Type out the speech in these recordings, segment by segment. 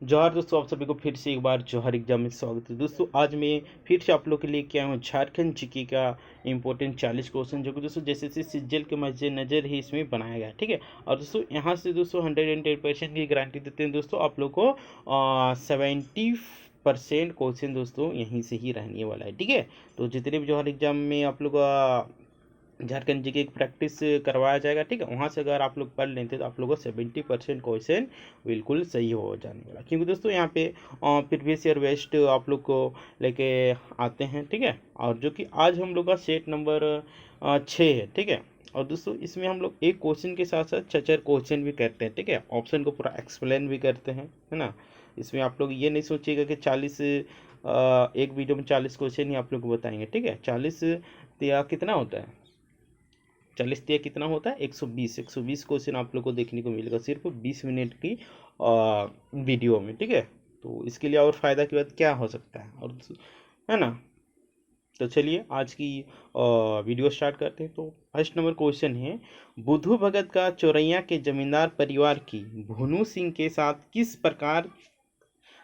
जौहर दोस्तों, आप सभी को फिर से एक बार जौहर एग्जाम में स्वागत है। दोस्तों आज मैं फिर से आप लोग के लिए क्या हूँ, झारखंड जीके का इंपॉर्टेंट 40 क्वेश्चन जो कि दोस्तों जैसे से सिज्जल के मद्देनजर ही इसमें बनाया गया है, ठीक है। और दोस्तों यहाँ से दोस्तों 110% की गारंटी देते हैं दोस्तों आप लोग को 70% क्वेश्चन दोस्तों यहीं से ही रहने वाला है, ठीक है। तो जितने भी जौहर एग्जाम में आप लोग झारखंड जी की एक प्रैक्टिस करवाया जाएगा, ठीक है। वहाँ से अगर आप लोग पढ़ लेते तो आप लोगों को 70% क्वेश्चन बिल्कुल सही हो जाने वाला, क्योंकि दोस्तों यहाँ पे प्रीवियस ईयर वेस्ट आप लोग को लेके आते हैं, ठीक है। और जो कि आज हम लोग का सेट नंबर 6 है, ठीक है। और दोस्तों इसमें हम लोग एक क्वेश्चन के साथ साथ 4 क्वेश्चन भी करते हैं, ठीक है। ऑप्शन को पूरा एक्सप्लेन भी करते हैं, है ना। इसमें आप लोग ये नहीं सोचिएगा कि 40 एक वीडियो में 40 क्वेश्चन ही आप लोग को बताएंगे, ठीक है। 40 या कितना होता है, 40 दिया कितना होता है 120 क्वेश्चन आप लोग को देखने को मिलेगा सिर्फ 20 मिनट की वीडियो में, ठीक है। तो इसके लिए और फ़ायदा की बात क्या हो सकता है, और है ना। तो चलिए आज की वीडियो स्टार्ट करते हैं। तो फर्स्ट नंबर क्वेश्चन है, बुद्धू भगत का चौरैया के जमींदार परिवार की भुनू सिंह के साथ किस प्रकार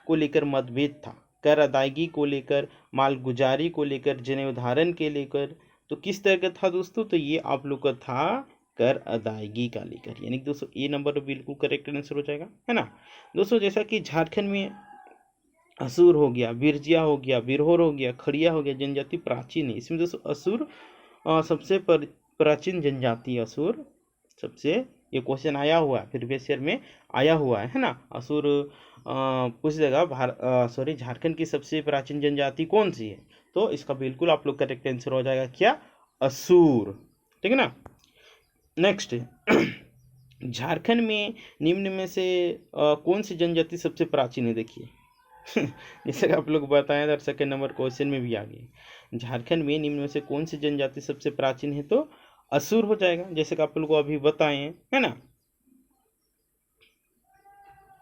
को लेकर मतभेद था? कर अदायगी को लेकर, मालगुजारी को लेकर, जनेऊ धारण के लेकर। तो किस तरह का था दोस्तों, तो ये आप लोग का था कर अदायगी का लेकर, यानी कि दोस्तों ए नंबर बिल्कुल करेक्ट आंसर हो जाएगा, है ना। दोस्तों जैसा कि झारखंड में असुर हो गया, बिरजिया हो गया, बिरहोर हो गया, खड़िया हो गया, जनजाति प्राचीन है। इसमें दोस्तों असुर सबसे प्राचीन जनजाति असुर सबसे, ये क्वेश्चन आया हुआ है प्रीवियस ईयर में आया हुआ है ना। असुर पूछ देगा सॉरी झारखंड की सबसे प्राचीन जनजाति कौन सी है, तो इसका बिल्कुल आप लोग करेक्ट आंसर हो जाएगा क्या, असुर, ठीक है ना। नेक्स्ट झारखंड में निम्न में से कौन सी जनजाति सबसे प्राचीन है, देखिए जैसे कि आप लोग बताएं तो सेकेंड नंबर क्वेश्चन में भी आ गए, झारखंड में निम्न में से कौन सी जनजाति सबसे प्राचीन है, तो असुर हो जाएगा, जैसे कि आप लोग को अभी बताए हैं, है ना।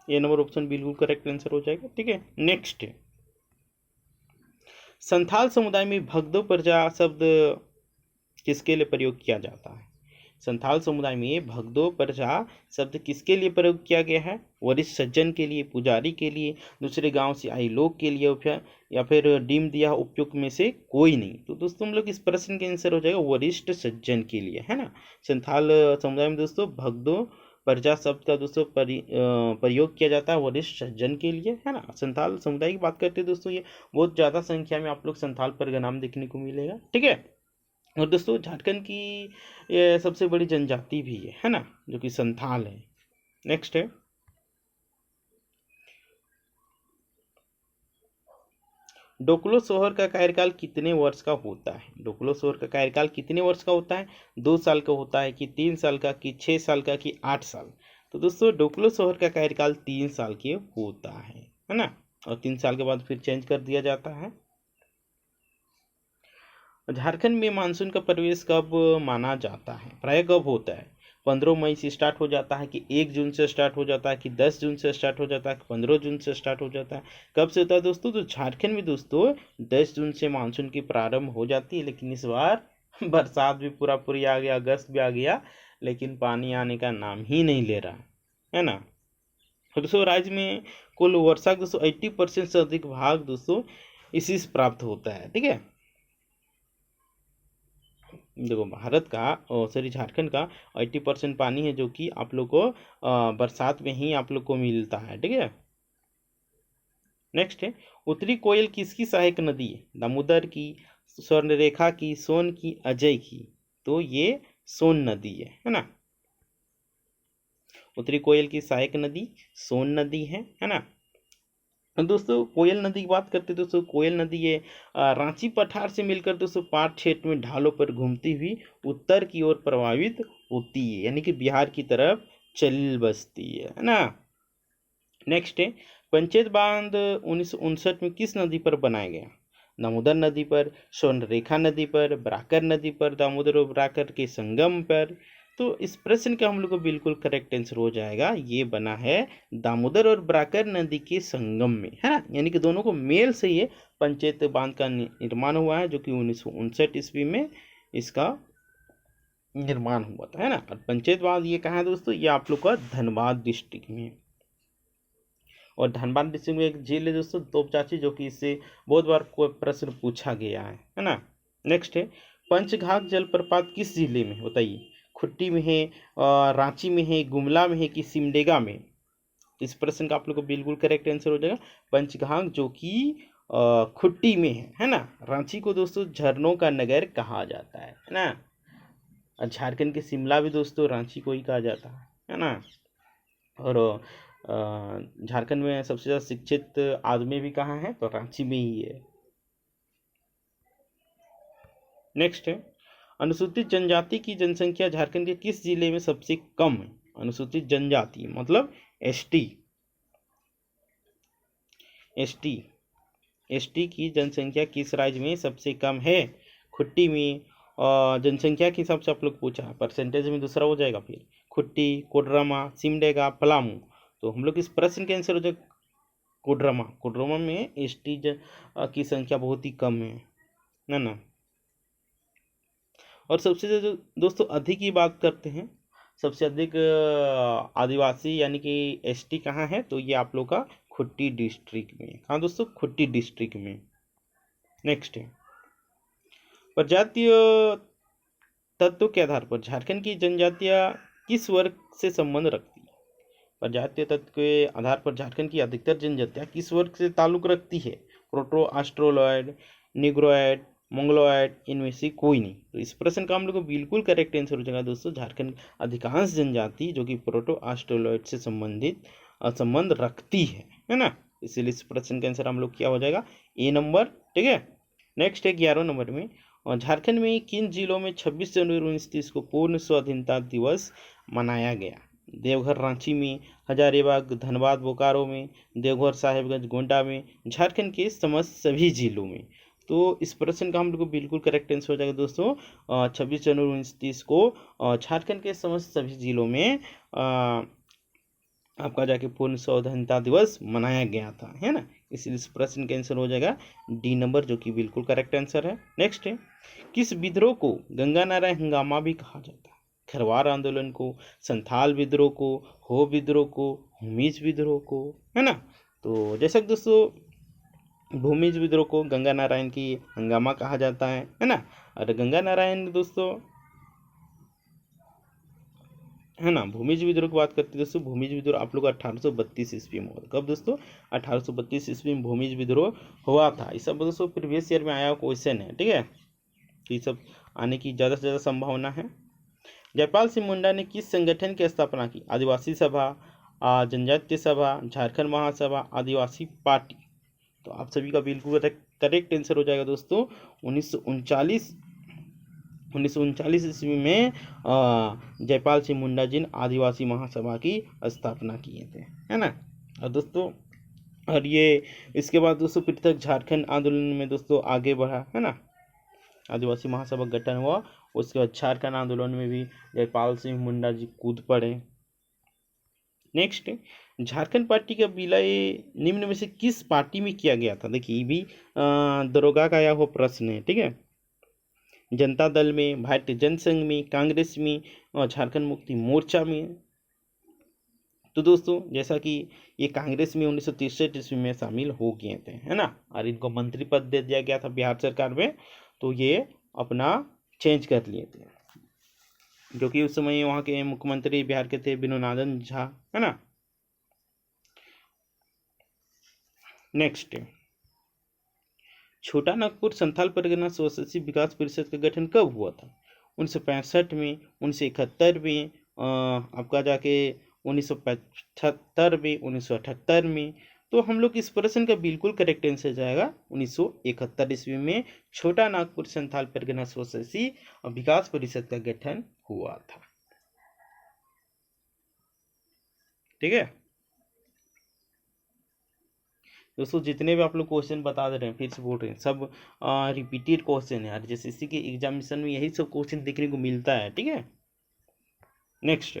ये नंबर ऑप्शन बिल्कुल करेक्ट आंसर हो जाएगा, ठीक है। नेक्स्ट, संथाल समुदाय में भगदो प्रजा शब्द किसके लिए प्रयोग किया जाता है? संथाल समुदाय में भगदो प्रजा शब्द किसके लिए प्रयोग किया गया है? वरिष्ठ सज्जन के लिए, पुजारी के लिए, दूसरे गांव से आए लोग के लिए, या फिर डीम दिया उपयुक्त में से कोई नहीं। तो दोस्तों हम लोग इस प्रश्न के आंसर हो जाएगा वरिष्ठ सज्जन के लिए, है ना। संथाल समुदाय में दोस्तों भगदो प्रजा शब्द का दोस्तों प्रयोग किया जाता है वरिष्ठ सज्जन के लिए, है ना। संथाल समुदाय की बात करते हैं दोस्तों, ये बहुत ज़्यादा संख्या में आप लोग संथाल परगनाम देखने को मिलेगा, ठीक है। और दोस्तों झारखंड की ये सबसे बड़ी जनजाति भी है ना, जो कि संथाल है। नेक्स्ट है, डोकलो सोहर का कार्यकाल कितने वर्ष का होता है? डोकलो सोहर का कार्यकाल कितने वर्ष का होता है? 2 साल का होता है कि 3 साल का कि 6 साल का कि 8 साल? तो दोस्तों डोकलो सोहर का कार्यकाल 3 साल के होता है ना। और 3 साल के बाद फिर चेंज कर दिया जाता है। झारखंड में मानसून का प्रवेश कब माना जाता है, प्राय कब होता है? 15 मई से स्टार्ट हो जाता है कि 1 जून से स्टार्ट हो जाता है कि 10 जून से स्टार्ट हो जाता है कि 15 जून से स्टार्ट हो जाता है? कब से होता है दोस्तों, तो झारखंड में दोस्तों 10 जून से मानसून की प्रारंभ हो जाती है, लेकिन इस बार बरसात भी पूरा पूरी आ गया, अगस्त भी आ गया, लेकिन पानी आने का नाम ही नहीं ले रहा, है ना। तो दोस्तों राज्य में कुल वर्षा दोस्तों 80% से अधिक भाग दोस्तों इसी से प्राप्त होता है, ठीक है। देखो भारत का सॉरी झारखंड का 80% पानी है जो कि आप लोग को बरसात में ही आप लोग को मिलता है, ठीक है। नेक्स्ट है, उत्तरी कोयल किसकी सहायक नदी है? दामोदर की, स्वर्णरेखा की, सोन की, अजय की? तो ये सोन नदी है ना। उत्तरी कोयल की सहायक नदी सोन नदी है ना। दोस्तों कोयल नदी की बात करते हैं दोस्तों, कोयल नदी ये रांची पठार से मिलकर दोस्तों पाट क्षेत्र में ढालों पर घूमती हुई उत्तर की ओर प्रभावित होती है, यानी कि बिहार की तरफ चल बसती है ना। नेक्स्ट है, पंचायत बांध 1959 में किस नदी पर बनाया गया? दामोदर नदी पर, स्वर्णरेखा नदी पर, ब्राकर नदी पर, दामोदर और ब्राकर के संगम पर? तो इस प्रश्न का हम लोग को बिल्कुल करेक्ट आंसर हो जाएगा, ये बना है दामोदर और ब्राकर नदी के संगम में, है ना। यानी कि दोनों को मेल से ये पंचायत बांध का निर्माण हुआ है, जो कि 1959 ईस्वी में इसका निर्माण हुआ था, है ना। और पंचायत बांध ये कहाँ है दोस्तों, ये आप लोग का धनबाद डिस्ट्रिक्ट में। और धनबाद डिस्ट्रिक्ट में एक झील है दोस्तों तोपचाची, जो कि इससे बहुत बार कोई प्रश्न पूछा गया है ना। नेक्स्ट है पंचघाघ जलप्रपात किस जिले में, बताइए। खुट्टी में है, रांची में है, गुमला में है कि सिमडेगा में। इस प्रश्न का आप लोग को बिल्कुल करेक्ट आंसर हो जाएगा पंचघाघ, जो कि खुट्टी में है ना। रांची को दोस्तों झरनों का नगर कहा जाता है ना। और झारखंड के शिमला भी दोस्तों रांची को ही कहा जाता है ना। और झारखंड में सबसे ज़्यादा शिक्षित आदमी भी कहाँ है, तो रांची में ही है। नेक्स्ट है अनुसूचित जनजाति की जनसंख्या झारखंड के किस जिले में सबसे कम है। अनुसूचित जनजाति मतलब एसटी की जनसंख्या किस राज्य में सबसे कम है। खुट्टी में। जनसंख्या के हिसाब से आप लोग पूछा, परसेंटेज में दूसरा हो जाएगा फिर। खुट्टी, कोडरमा, सिमडेगा, पलामू। तो हम लोग इस प्रश्न के आंसर हो जाएगा कोडरमा में एसटी की संख्या बहुत ही कम है ना। और सबसे ज़्यादा दोस्तों अधिक की बात करते हैं, सबसे अधिक आदिवासी यानी कि एसटी कहाँ है, तो ये आप लोग का खुट्टी डिस्ट्रिक्ट में। हाँ दोस्तों, खुट्टी डिस्ट्रिक्ट में। नेक्स्ट है प्रजातीय तत्व के आधार पर झारखंड की जनजातियां किस वर्ग से संबंध रखती है। प्रजातीय तत्व के आधार पर झारखंड की अधिकतर जनजातियां किस वर्ग से ताल्लुक रखती है। प्रोटो ऑस्ट्रोलॉयड, निग्रोइड, मंगलोइड, इनमें से कोई नहीं। तो इस प्रश्न का हम लोग को बिल्कुल करेक्ट आंसर हो जाएगा दोस्तों झारखंड अधिकांश जनजाति जो कि प्रोटो ऑस्ट्रोलॉयड से संबंध रखती है ना। इसीलिए इस प्रश्न का आंसर हम लोग क्या हो जाएगा, ए नंबर। ठीक है। नेक्स्ट है 11 नंबर में, और झारखंड में किन जिलों में 26 जनवरी 1930 को पूर्ण स्वाधीनता दिवस मनाया गया। देवघर रांची में, हजारीबाग धनबाद बोकारो में, देवघर साहेबगंज गोंडा में, झारखंड के समस्त सभी जिलों में। तो इस प्रश्न का हम लोग को बिल्कुल करेक्ट आंसर हो जाएगा दोस्तों 26 जनवरी 1930 को झारखंड के समस्त सभी जिलों में आपका जाके पूर्ण स्वाधीनता दिवस मनाया गया था, है ना। इसलिए इस प्रश्न का आंसर हो जाएगा डी नंबर, जो कि बिल्कुल करेक्ट आंसर है। नेक्स्ट है किस विद्रोह को गंगा नारायण हंगामा भी कहा जाता है। खरवार आंदोलन को, संथाल विद्रोह को, हो विद्रोह को, भूमिज विद्रोह को, है ना। तो जैसा कि दोस्तों भूमिज विद्रोह को गंगा नारायण की हंगामा कहा जाता है ना। और गंगा नारायण दोस्तों है ना, भूमिज विद्रोह की बात करते हैं दोस्तों। भूमिज विद्रोह आप लोग 1832 ईस्वी में हुआ। कब दोस्तों, 1832 ईस्वी में भूमिज विद्रोह हुआ था। ये सब दोस्तों प्रीवियस ईयर में आया क्वेश्चन है। ठीक है, तो ये सब आने की ज़्यादा से ज़्यादा संभावना है। जयपाल सिंह मुंडा ने किस संगठन की स्थापना की। आदिवासी सभा, जनजातीय सभा, झारखंड महासभा, आदिवासी पार्टी। तो आप सभी का बिल्कुल करेक्ट आंसर हो जाएगा दोस्तों 1939 ईस्वी में जयपाल सिंह मुंडा जी ने आदिवासी महासभा की स्थापना किए थे, है ना। और दोस्तों और ये इसके बाद दोस्तों पृथक झारखंड आंदोलन में दोस्तों आगे बढ़ा, है ना। आदिवासी महासभा गठन हुआ, उसके बाद झारखंड आंदोलन में भी जयपाल सिंह मुंडा जी कूद पड़े। नेक्स्ट झारखंड पार्टी का विलय निम्न में से किस पार्टी में किया गया था। देखिए ये भी दरोगा का आया हुआ प्रश्न है। ठीक है, जनता दल में, भारतीय जनसंघ में, कांग्रेस में और झारखंड मुक्ति मोर्चा में। तो दोस्तों जैसा कि ये कांग्रेस में 1963 ईस्वी में शामिल हो गए थे, है ना। और इनको मंत्री पद दे दिया गया था बिहार सरकार में, तो ये अपना चेंज कर लिए थे, क्योंकि उस समय वहाँ के मुख्यमंत्री बिहार के थे विनोदानंद झा, है ना। नेक्स्ट छोटा नागपुर संथाल परगना स्वशासी विकास परिषद का गठन कब हुआ था। 1965 में, 1971 में, आपका जाके 1975 में, 1978 में। तो हम लोग इस प्रश्न का बिल्कुल करेक्ट आंसर जाएगा 1971 ईस्वी में छोटा नागपुर संथाल परगना स्वशासी विकास परिषद का गठन हुआ था। ठीक है दोस्तों, जितने भी आप लोग क्वेश्चन बता दे रहे हैं, फिर से बोल रहे हैं, सब रिपीटेड क्वेश्चन है। जैसे इसी के एग्जामिनेशन में यही सब क्वेश्चन देखने को मिलता है। ठीक है। नेक्स्ट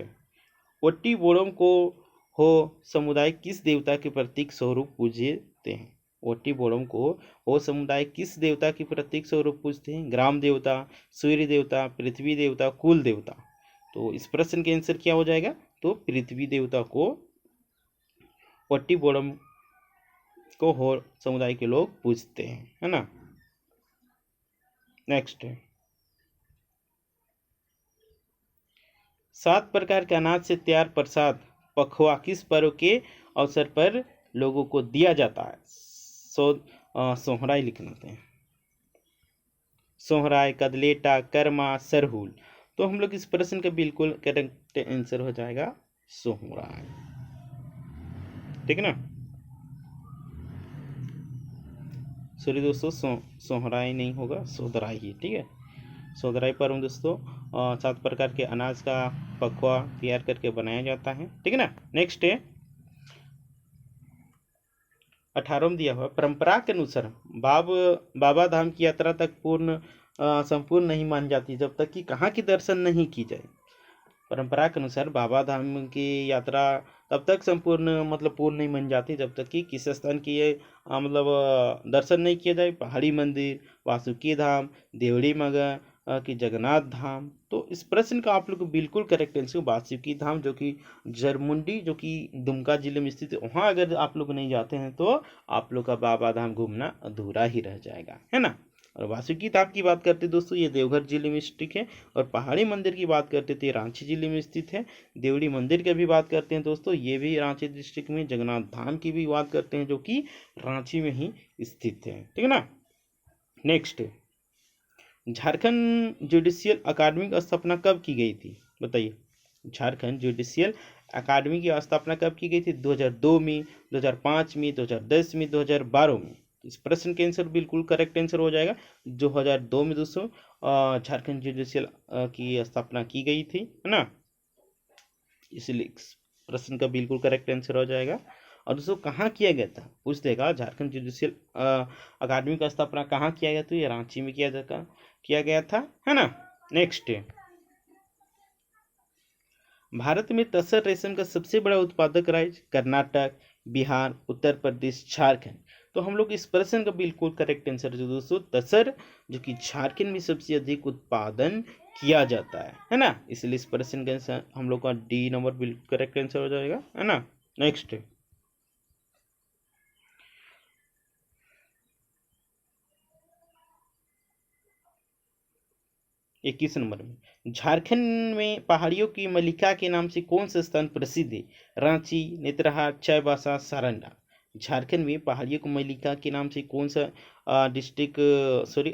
ओट्टी बोड़म को हो समुदाय किस देवता के प्रतीक स्वरूप पूजते हैं। ओट्टी बोड़म को हो समुदाय किस देवता के प्रतीक स्वरूप पूजते हैं। ग्राम देवता, सूर्य देवता, पृथ्वी देवता, कुल देवता। तो इस प्रश्न के आंसर क्या हो जाएगा, तो पृथ्वी देवता को ओट्टी बोड़म को हो समुदाय के लोग पूजते हैं, है ना। नेक्स्ट है 7 प्रकार के अनाज से तैयार प्रसाद पखवा किस पर्व के अवसर पर लोगों को दिया जाता है। सोहराई लिखना है, सोहराय, कदलेटा, कर्मा, सरहुल। तो हम लोग इस प्रश्न का बिल्कुल करेक्ट आंसर हो जाएगा सोहराय, ठीक है ना। सॉरी दोस्तों, सोहराय नहीं होगा, सोदराई ही, ठीक है। सोदराई पर्व में दोस्तों 7 प्रकार के अनाज का पकवा तैयार करके बनाया जाता है, ठीक है ना। नेक्स्ट है 18वां दिया हुआ परंपरा के अनुसार बाबा धाम की यात्रा तक संपूर्ण नहीं मान जाती जब तक कि कहाँ की दर्शन नहीं की जाए। परंपरा के अनुसार बाबा धाम की यात्रा तब तक संपूर्ण मतलब पूर्ण नहीं बन जाती जब तक कि किस स्थान की मतलब दर्शन नहीं किया जाए। पहाड़ी मंदिर, वासुकी धाम, देवड़ी मगा कि जगन्नाथ धाम। तो इस प्रश्न का आप लोग को बिल्कुल करेक्ट आंसर वासुकी धाम, जो कि जरमुंडी, जो कि दुमका जिले में स्थित है। वहाँ अगर आप लोग नहीं जाते हैं तो आप लोग का बाबा धाम घूमना अधूरा ही रह जाएगा, है ना। और वासुकी धाम की बात करते दोस्तों, ये देवघर जिले में स्थित है। और पहाड़ी मंदिर की बात करते थे, रांची जिले में स्थित है। देवड़ी मंदिर की भी बात करते हैं दोस्तों, ये भी रांची डिस्ट्रिक्ट में। जगन्नाथ धाम की भी बात करते हैं, जो कि रांची में ही स्थित है, ठीक है ना। नेक्स्ट, झारखंड जुडिशियल अकादमी की स्थापना कब की गई थी, बताइए। झारखंड जुडिशियल अकादमी की स्थापना कब की गई थी? 2002 में, 2005 में, 2010 में, 2012 में। इस प्रश्न के आंसर बिल्कुल करेक्ट आंसर हो जाएगा 2002 में दोस्तों झारखंड जुडिशियल की स्थापना की गई थी, है ना। इसलिए इस प्रश्न का बिल्कुल करेक्ट आंसर हो जाएगा। और दोस्तों कहाँ किया गया था पूछ देगा, झारखंड जुडिशियल अकादमी का स्थापना कहाँ किया गया? तो ये रांची में किया गया था, है ना। नेक्स्ट, भारत में तसर रेशम का सबसे बड़ा उत्पादक राज्य कर्नाटक, बिहार, उत्तर प्रदेश, झारखंड। तो हम लोग इस प्रश्न का बिल्कुल करेक्ट आंसर जो दोस्तों तसर, जो कि झारखंड में सबसे अधिक उत्पादन किया जाता है ना। इसलिए इस प्रश्न का आंसर हम लोग का डी नंबर बिल्कुल करेक्ट आंसर हो जाएगा, है ना। नेक्स्ट, 21 नंबर में झारखंड में पहाड़ियों की मल्लिका के नाम से कौन सा स्थान प्रसिद्ध है? रांची, नेतरहाट, चाईबासा, सारंडा। झारखंड में पहाड़ियों की मल्लिका के नाम से कौन सा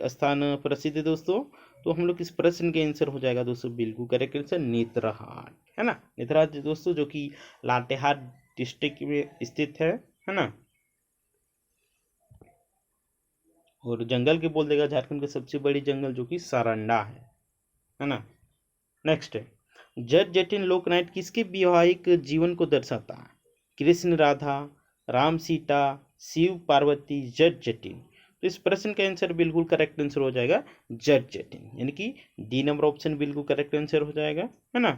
स्थान प्रसिद्ध है दोस्तों? तो हम लोग इस प्रश्न के आंसर हो जाएगा दोस्तों बिल्कुल करेक्ट आंसर नेतरहाट, है ना। नेतरहाट दोस्तों जो कि लातेहार डिस्ट्रिक्ट में स्थित है ना। और जंगल के बोल देगा झारखंड का सबसे बड़ी जंगल जो कि सारंडा है ना। नेक्स्ट, जट जटिन लोक नाट्य किसके वैवाहिक जीवन को दर्शाता है? कृष्ण राधा, राम सीता, शिव पार्वती, जट जटिन। तो इस प्रश्न का आंसर बिल्कुल करेक्ट आंसर हो जाएगा जट जटिन, यानी कि डी नंबर ऑप्शन बिल्कुल करेक्ट आंसर हो जाएगा, है ना।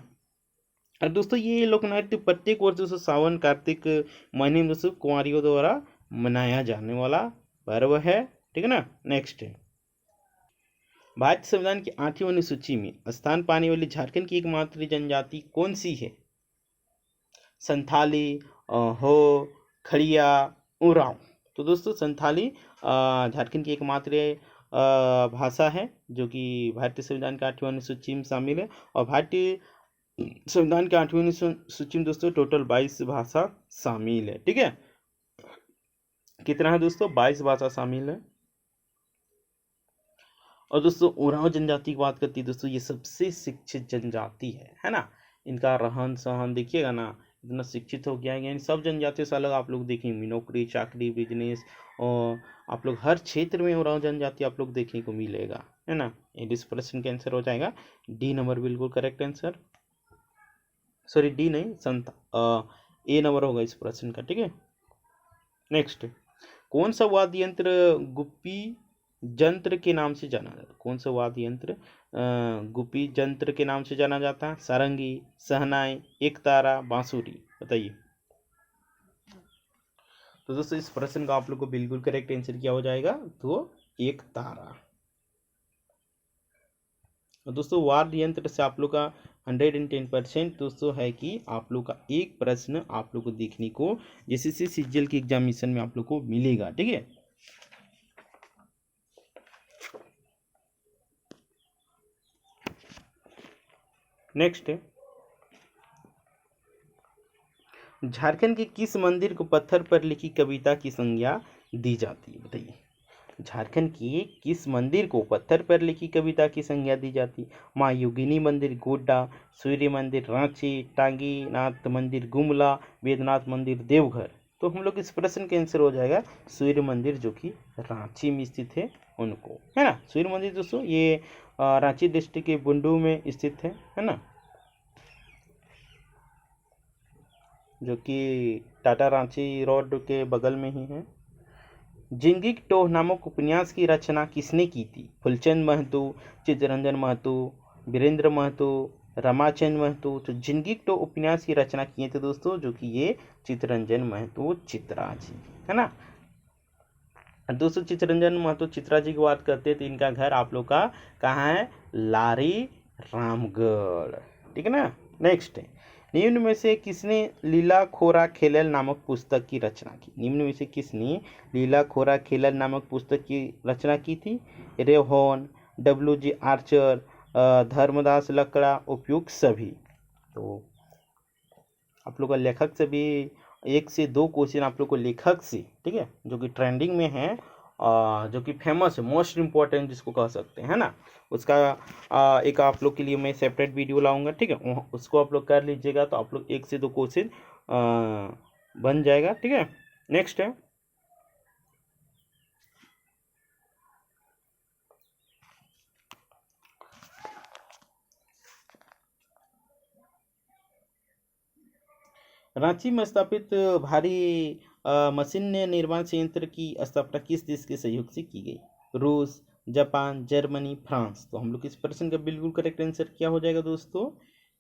और दोस्तों ये लोकनाट्य प्रत्येक वर्ष दोस्तों सावन कार्तिक महीने में दोस्तों कुंवारियों द्वारा मनाया जाने वाला पर्व है, ठीक है ना। नेक्स्ट, भारतीय संविधान की 8वीं अनुसूची में स्थान पाने वाली झारखंड की एकमात्र जनजाति कौन सी है? संथाली, हो, खड़िया, उरांव। तो दोस्तों संथाली झारखंड की एकमात्र भाषा है जो कि भारतीय संविधान की 8वीं अनुसूची में शामिल है। और भारतीय संविधान की 8वीं अनुसूची में दोस्तों टोटल 22 भाषा शामिल है, ठीक है। कितना है दोस्तों? 22 भाषा शामिल है। और दोस्तों उरांव जनजाति की बात करती है दोस्तों, ये सबसे शिक्षित जनजाति है ना। इनका रहन सहन देखिएगा ना, इतना शिक्षित हो गया है। यानी सब जनजातियों से अलग आप लोग देखेंगे, नौकरी चाकरी बिजनेस और आप लोग हर क्षेत्र में उरांव जनजाति आप लोग देखने को मिलेगा, है ना। इस प्रश्न का आंसर हो जाएगा डी नंबर बिल्कुल करेक्ट आंसर। सॉरी डी नहीं, ए नंबर होगा इस प्रश्न का, ठीक है। नेक्स्ट, कौन सा वाद्य यंत्र गुप्पी जंत्र के नाम से जाना जाता है? कौन सा वाद्य यंत्र गुप्पी जंत्र के नाम से जाना जाता है? सारंगी, सहनाई, एकतारा, बांसुरी। बताइए। तो दोस्तों इस प्रश्न का आप लोग को बिल्कुल करेक्ट आंसर क्या हो जाएगा? तो एकतारा। दोस्तों वार यंत्र से आप लोग का 110% दोस्तों है कि आप लोग का एक प्रश्न आप लोग को देखने को जैसे सीजीएल के एग्जामिनेशन में आप लोग को मिलेगा, ठीक है। नेक्स्ट है, झारखंड के किस मंदिर को पत्थर पर लिखी कविता की संज्ञा दी जाती है, बताइए। झारखंड के किस मंदिर को पत्थर पर लिखी कविता की संज्ञा दी जाती? माँ योगिनी मंदिर गोड्डा, सूर्य मंदिर रांची, टांगीनाथ मंदिर गुमला, वेदनाथ मंदिर देवघर। तो हम लोग इस प्रश्न का आंसर हो जाएगा सूर्य मंदिर, जो कि रांची में स्थित है उनको, है ना। सूर्य मंदिर दोस्तों ये रांची डिस्ट्रिक्ट के बुंडू में स्थित है ना, जो कि टाटा रांची रोड के बगल में ही है। जिंदगी की टोह नामक उपन्यास की रचना किसने की थी? फुलचंद महतो, चित्तरंजन महतो, वीरेंद्र महतो, रमाचंद महतो। तो जिंदगी की टोह उपन्यास की रचना किए थे दोस्तों, जो कि ये चित्तरंजन महतो चित्रा जी, है ना। दोस्तों चित्तरंजन महतो चित्रा जी की बात करते हैं तो इनका घर आप लोग का कहाँ है? लारी रामगढ़, ठीक है ना। नेक्स्ट है, निम्न में से किसने लीला खोरा खेलल नामक पुस्तक की रचना की? निम्न में से किसने लीला खोरा खेलल नामक पुस्तक की रचना की थी? रेहोन, WG आर्चर, धर्मदास लकड़ा, उपयुक्त सभी। तो आप लोग का लेखक से भी 1 से 2 क्वेश्चन आप लोग को लेखक से, ठीक है, जो कि ट्रेंडिंग में है, जो कि फेमस है, मोस्ट इम्पोर्टेंट जिसको कह सकते हैं, है ना। उसका एक आप लोग के लिए मैं सेपरेट वीडियो लाऊंगा, ठीक है, उसको आप लोग कर लीजिएगा तो आप लोग 1 से 2 क्वेश्चन बन जाएगा, ठीक है। नेक्स्ट है, रांची में स्थापित भारी मशीन निर्माण संयंत्र की स्थापना किस देश के सहयोग से की गई? रूस, जापान, जर्मनी, फ्रांस। तो हम लोग इस प्रश्न का बिल्कुल करेक्ट आंसर क्या हो जाएगा दोस्तों?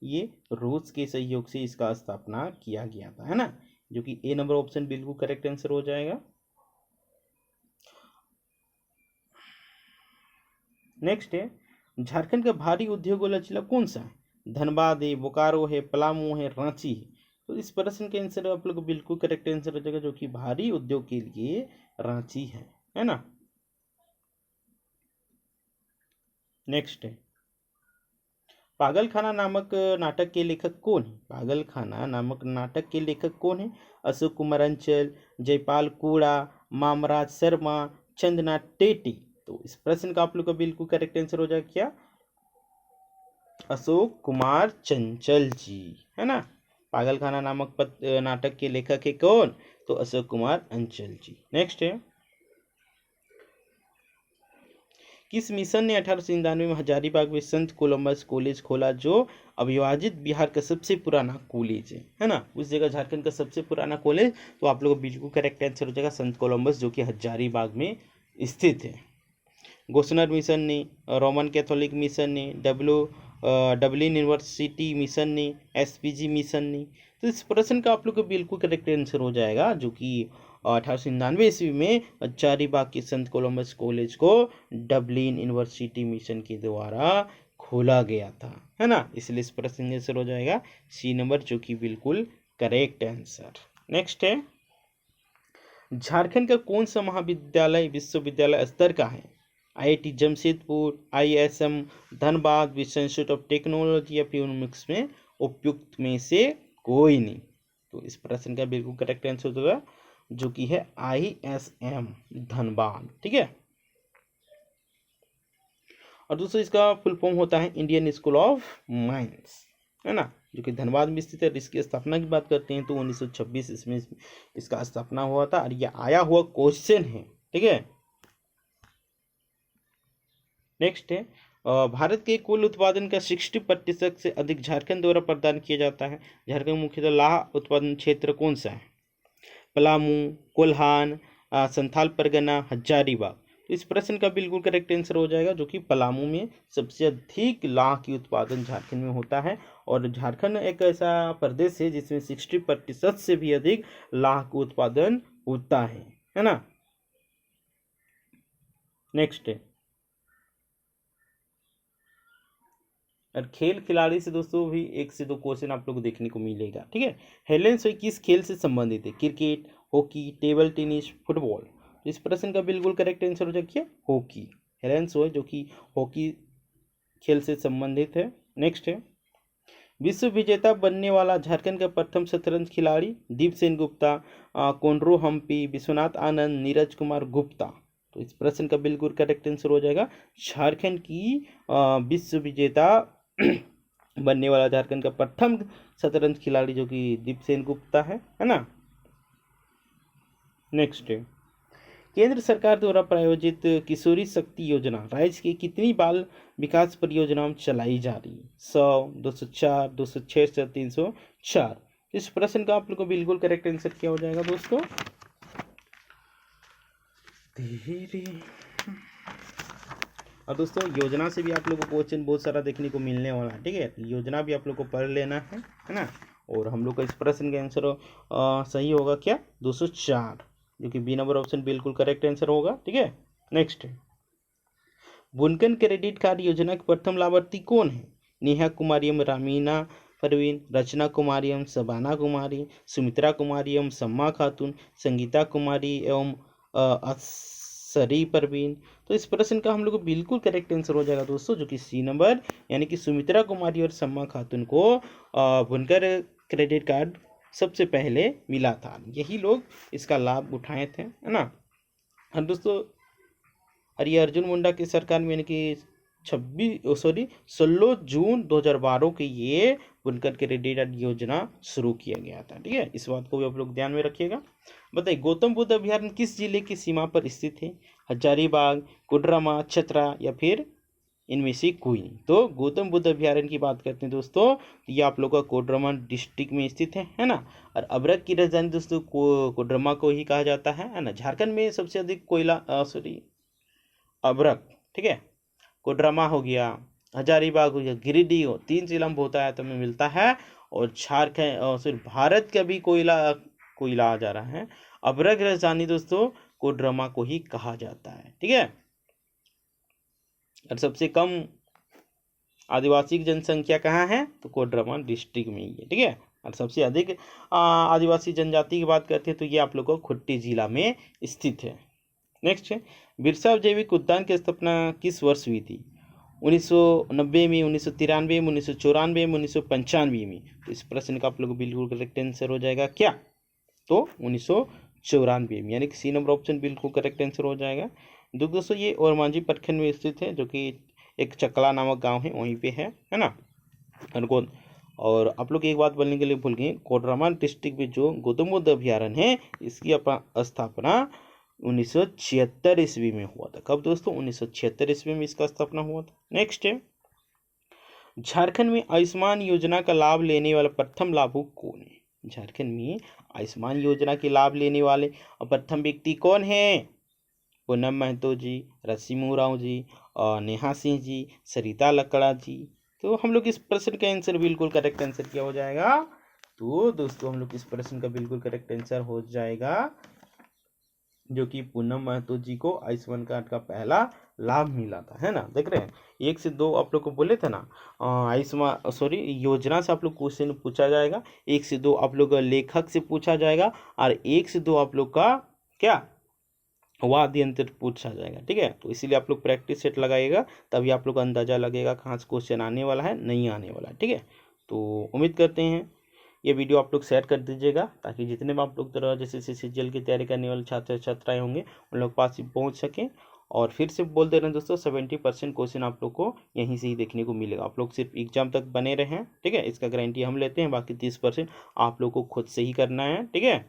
ये रूस के सहयोग से इसका स्थापना किया गया था, है ना, जो कि ए नंबर ऑप्शन बिल्कुल करेक्ट आंसर हो जाएगा। नेक्स्ट है, झारखंड का भारी उद्योग वाला जिला कौन सा है? धनबाद है, बोकारो है, पलामू है, रांची है। तो इस प्रश्न का आंसर आप लोग को बिल्कुल करेक्ट आंसर हो जाएगा, जो कि भारी उद्योग के लिए रांची है ना। नेक्स्ट है, पागलखाना नामक नाटक के लेखक कौन है? पागलखाना नामक नाटक के लेखक कौन है? अशोक कुमार अंचल, जयपाल कूड़ा, मामराज शर्मा, चंद्रनाथ टेटी। तो इस प्रश्न का आप लोग का बिल्कुल करेक्ट आंसर हो जाएगा क्या? अशोक कुमार चंचल जी, है ना। पागलखाना नामक नाटक के लेखक है कौन? तो अशोक कुमार अंचल जी। नेक्स्ट है, किस मिशन ने 1899 में हजारीबाग में संत कोलंबस कॉलेज खोला, जो अविभाजित बिहार का सबसे पुराना कॉलेज है ना। उस जगह झारखंड का सबसे पुराना कॉलेज, तो आप लोगों को बिल्कुल करेक्ट आंसर हो जाएगा संत कोलंबस, जो कि हजारीबाग में स्थित है। गोसनर मिशन ने, रोमन कैथोलिक मिशन ने, डबलिन यूनिवर्सिटी मिशन ने, SPG मिशन ने। तो इस प्रश्न का आप लोग को बिल्कुल करेक्ट आंसर हो जाएगा, जो कि 1899 ईस्वी में हजारीबाग के संत कोलंबस कॉलेज को डबलिन यूनिवर्सिटी मिशन के द्वारा खोला गया था, है ना। इसलिए इस प्रश्न का आंसर हो जाएगा C नंबर, जो कि बिल्कुल करेक्ट आंसर। नेक्स्ट है, झारखंड का कौन सा महाविद्यालय विश्वविद्यालय स्तर का है? IIT जमशेदपुर, ISM धनबाद, विश्व इंस्टीट्यूट ऑफ टेक्नोलॉजी या इकोनॉमिक्स में उपयुक्त में से कोई नहीं। तो इस प्रश्न का बिल्कुल करेक्ट आंसर होगा, जो कि है ISM धनबाद, ठीक है। और दूसरा इसका फुल फॉर्म होता है इंडियन स्कूल ऑफ माइंस, है ना, जो कि धनबाद में स्थित है। इसकी स्थापना की बात करते हैं तो 1926 इसमें इसका स्थापना हुआ था, और यह आया हुआ क्वेश्चन है, ठीक है। नेक्स्ट है, भारत के कुल उत्पादन का 60% से अधिक झारखंड द्वारा प्रदान किया जाता है। झारखंड मुख्यतः लाह उत्पादन क्षेत्र कौन सा है? पलामू, कोल्हान, संथाल परगना, हजारीबाग। तो इस प्रश्न का बिल्कुल करेक्ट आंसर हो जाएगा, जो कि पलामू में सबसे अधिक लाह की उत्पादन झारखंड में होता है। और झारखंड एक ऐसा प्रदेश है जिसमें 60% से भी अधिक लाह का उत्पादन होता है ना। नेक्स्ट है, और खेल खिलाड़ी से दोस्तों भी 1 से 2 क्वेश्चन आप लोग को देखने को मिलेगा, ठीक है। हेलेन सोई किस खेल से संबंधित है? Cricket, hockey, table tennis, football. तो इस प्रश्न का बिल्कुल करेक्ट आंसर हो जाएगा हॉकी। हेलेन सोई जो कि हॉकी खेल से संबंधित है। नेक्स्ट है, विश्व विजेता बनने वाला झारखंड का प्रथम शतरंज खिलाड़ी? दीपसेन गुप्ता, कोनरू हम्पी, विश्वनाथ आनंद, नीरज कुमार गुप्ता। तो इस प्रश्न का बिल्कुल करेक्ट आंसर हो जाएगा झारखंड की विश्व विजेता बनने वाला झारखंड का प्रथम शतरंज खिलाड़ी जो कि दीपसेन गुप्ता है ना। नेक्स्ट है, केंद्र सरकार द्वारा प्रायोजित किशोरी शक्ति योजना राज्य की कितनी बाल विकास परियोजनाओं चलाई जा रही है? 100, 204, 206, 304। इस प्रश्न का आप लोग को बिल्कुल करेक्ट आंसर क्या हो जाएगा दोस्तों? धीरे। और दोस्तों योजना से भी आप लोग को क्वेश्चन बहुत सारा देखने को मिलने वाला है, ठीक है। योजना भी आप लोग को पढ़ लेना है ना। और हम लोग का इस प्रश्न का आंसर सही होगा क्या? 204, जो कि बी नंबर ऑप्शन बिल्कुल करेक्ट आंसर होगा, ठीक है। नेक्स्ट है, बुनकन क्रेडिट कार्ड योजना के प्रथम लाभार्थी कौन है? नेहा कुमारी एवं रामीना परवीन, रचना कुमारी एवं शबाना कुमारी, सुमित्रा कुमारी एवं सम्मा खातून, संगीता कुमारी एवं असरी परवीन। तो इस प्रश्न का हम लोग को बिल्कुल करेक्ट आंसर हो जाएगा दोस्तों, जो कि सी नंबर, यानी कि सुमित्रा कुमारी और सम्मा खातून को बुनकर क्रेडिट कार्ड सबसे पहले मिला था। यही लोग इसका लाभ उठाए थे, है ना। और दोस्तों, और ये अर्जुन मुंडा की सरकार में, यानी कि 16 जून 2012 के ये बुनकर क्रेडिट योजना शुरू किया गया था, ठीक है। इस बात को भी आप लोग ध्यान में रखिएगा। बताइए, गौतम बुद्ध अभयारण्य किस जिले की सीमा पर स्थित है? हजारीबाग, कोडरमा, चतरा या फिर इनमें से कोई? तो गौतम बुद्ध अभयारण्य की बात करते हैं दोस्तों, तो ये आप लोग का कोडरमा डिस्ट्रिक्ट में स्थित है ना। और अभ्रक की राजधानी दोस्तों कोडरमा को ही कहा जाता है ना। झारखंड में सबसे अधिक कोयला अभ्रक, ठीक है, कोडरमा हो गया, हजारीबाग हो गया, गिरिडीह हो, 3 जिला में होता है तो हमें मिलता है। और झारखंड सिर्फ भारत का भी कोयला आ जा रहा है। अभ्रक राजधानी दोस्तों कोडरमा को ही कहा जाता है, ठीक है। और सबसे कम आदिवासी की जनसंख्या कहाँ है? तो कोडरमा डिस्ट्रिक्ट में ही है, ठीक है। और सबसे अधिक आदिवासी जनजाति की बात करते हैं तो ये आप लोग को खुट्टी जिला में स्थित है। नेक्स्ट है, बिरसा जैविक उद्यान की स्थापना किस वर्ष हुई थी? 1990 में, 1993 में, 1994 में, 1995 में। तो इस प्रश्न का आप लोग को बिल्कुल करेक्ट आंसर हो जाएगा क्या? तो 1994 में, यानी कि सी नंबर ऑप्शन बिल्कुल करेक्ट आंसर हो जाएगा। दोस्तों ये ओरमांझी प्रखंड में स्थित है, जो कि एक चकला नामक गांव है, वहीं पे है ना। और आप लोग एक बात बोलने के लिए भूल गए, कोडरमा डिस्ट्रिक्ट में जो गौतम बुद्ध अभयारण्य है, इसकी स्थापना 1976 ईस्वी में हुआ था। कब दोस्तों? 1976 ईस्वी में इसका स्थापना हुआ था। नेक्स्ट है, झारखंड में आयुष्मान योजना का लाभ लेने वाला प्रथम लाभुक कौन है? झारखंड में आयुष्मान योजना के लाभ लेने वाले प्रथम व्यक्ति कौन है? पूनम महतो जी, रसीमू राव जी, नेहा सिंह जी, सरिता लकड़ा जी। तो हम लोग इस प्रश्न का आंसर बिल्कुल करेक्ट आंसर क्या हो जाएगा? तो दोस्तों हम लोग इस प्रश्न का बिल्कुल करेक्ट आंसर हो जाएगा, जो कि पूनम महतो जी को आयुष्मान कार्ड का पहला लाभ मिला था, है ना। देख रहे हैं, 1 से 2 आप लोग को बोले थे ना, योजना से आप लोग क्वेश्चन पूछा जाएगा। 1 से 2 आप लोग लेखक से पूछा जाएगा, और 1 से 2 आप लोग का क्या वाद्य यंत्र पूछा जाएगा, ठीक है। तो इसीलिए आप लोग प्रैक्टिस सेट लगाइएगा, तभी आप लोग का अंदाजा लगेगा कहाँ से क्वेश्चन आने वाला है, नहीं आने वाला है, ठीक है। तो उम्मीद करते हैं ये वीडियो आप लोग शेयर कर दीजिएगा, ताकि जितने भी आप लोग तरह जैसे सीजीएल की तैयारी करने वाले छात्र छात्राएं होंगे उन लोग पास पहुंच सकें। और फिर से बोल दे रहे हैं दोस्तों, 70% क्वेश्चन आप लोग को यहीं से ही देखने को मिलेगा। आप लोग सिर्फ एग्जाम तक बने रहें, ठीक है, इसका गारंटी हम लेते हैं। बाकी 30% आप लोग को खुद से ही करना है, ठीक है।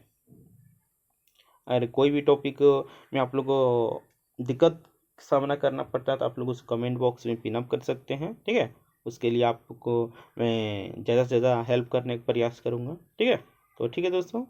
और कोई भी टॉपिक में आप लोग को दिक्कत सामना करना पड़ता है तो आप लोग उस कमेंट बॉक्स में पिन अप कर सकते हैं, ठीक है। उसके लिए आपको मैं ज़्यादा से ज़्यादा हेल्प करने का प्रयास करूँगा, ठीक है। तो ठीक है दोस्तों।